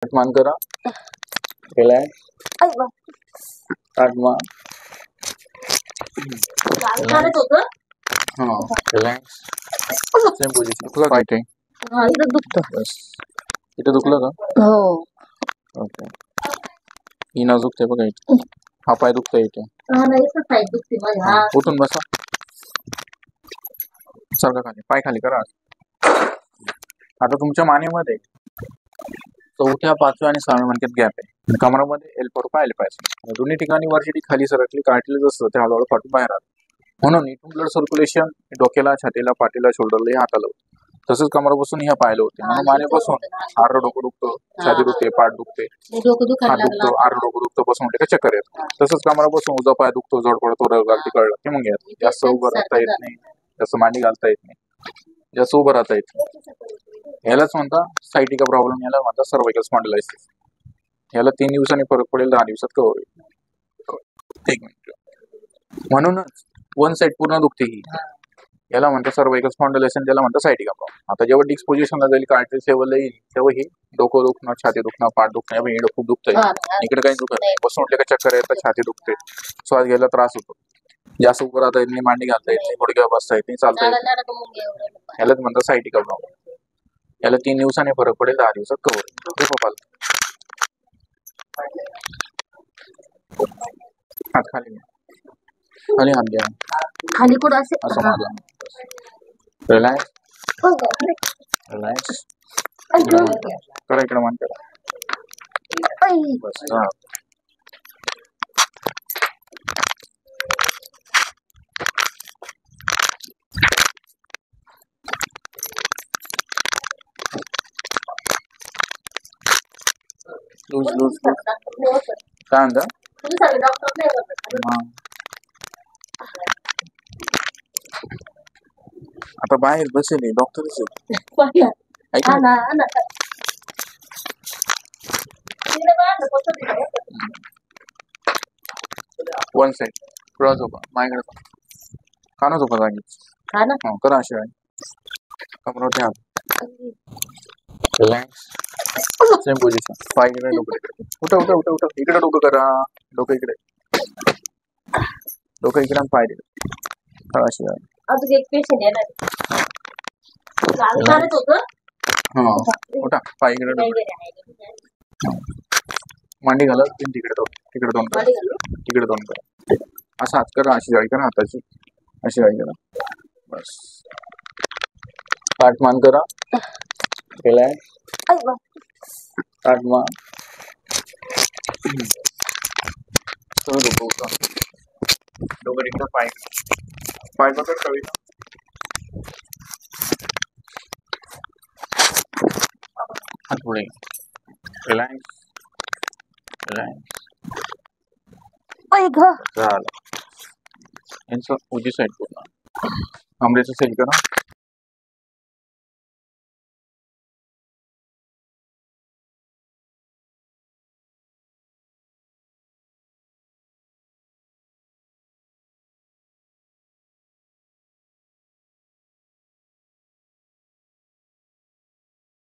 मान करा, रिलॅक्स, मान, रिलॅक्स, सेम पोझिशन. तुला काय ते इथं दुखतं. बस इथे दुखलं का? हो. ओके. ही ना दुखते बघा इथे, हा पाय दुखतोय इथे. उठून बसा, सारखा खाली, पाय खाली करा. आता तुमच्या मानेमध्ये चौथ्या, पाचव्या आणि सहाव्या मणक्यात गॅप आहे. कमरामध्ये L4 पाहिले पाहिजे. दोन्ही ठिकाणी वरची खाली सरकली, कार्टिलेज असतं ते हळूहळू फाटून बाहेर आलं. म्हणून इथून ब्लड सर्क्युलेशन डोक्याला, छातीला, पाठीला, शोल्डरला, हाताला होतं. तसंच कमरापासून ह्या पायाला होते. म्हणून मानेपासून आर डोकं दुखतं, छाती दुखते, पाठ दुखते, हात दुखतो, आर डोकं दुखतं, बसून उठले का चक्कर येतं. तसंच कमरापासून उजवा पाय दुखतो, जड पडतो, रग लागते, कळलं की मग येतं. जास्त उभं राहता येत नाही, जास्त मांडी घालता येत नाही, जास्त उभं राहता येत नाही. यालाच म्हणता सायटिका प्रॉब्लेम, याला म्हणतात सर्व्हायकल स्पॉन्डिलायसिस. याला 3 दिवसांनी फरक पडेल, 10 दिवसात कव्हर होईल. 1 मिनिट. म्हणूनच वन साइड पूर्ण दुखते ही, याला म्हणतात सर्व्हायकल स्पॉन्डिलायसिस, त्याला म्हणतात सायटिका प्रॉब्लेम. आता जेव्हा डिस्पोजिशनला जाईल, कार्टिलेज लेवलला येईल, तेव्हा ही डोकं दुखणं, छाती दुखणं, पाठ दुखणं, इकडे खूप दुखतंय, इकडे काही दुखत नाही, बसून उठले का चक्कर येतं, छाती दुखते, श्वास घ्यायला त्रास होतो, जास्त उभं राहता येत नाही, मांडी घालता येत नाही, गुडघ्यावर बसता येत नाही, चालता येत नाही. यालाच म्हणतात सायटिका प्रॉब्लेम. याला 3 दिवसांनी फरक पडेल, 10 दिवसात कव्हर होईल. हात खाली घ्या, खाली हात घ्या, खाली कुठं असं मारला. रिलॅक्स, रिलॅक्स, करा इकडे मान करा. बस लूज लूज लूज. काय म्हणता? आता बाहेर बसेल डॉक्टरच ऐका वन साइड थोडा झोपा, माझ्याकडे काना झोपा जागीच. करा अशी आहे, कमरावरती हात, रिलॅक्स, सेम पोझिशन, पाय इकडे, डोकं इकडे. उठा उठा उठा उठा, इकडे डोकं करा, डोकं इकडे, डोकं इकडे, पाय इकडे. करा अशी आहे. अजून एक पेशंट येणार. उठा, पाय इकडे, डोकं, मांडी घाला, तिकडे दोन, तिकडे दोन करा, तिकडे दोन करा. असं हात करा, अशी जाळी करा हाताची, अशी जाळी करा. बस पाठ मान करा, रिलॅक्स, पाठ मान, डोकं उठा, डोकं इकडे, पाय पाय पकड कविता, हात पुढे, रिलॅक्स, रिलॅक्स. झालं. यांचं उजी साईड पूर्ण, कमरेचं सेट करा.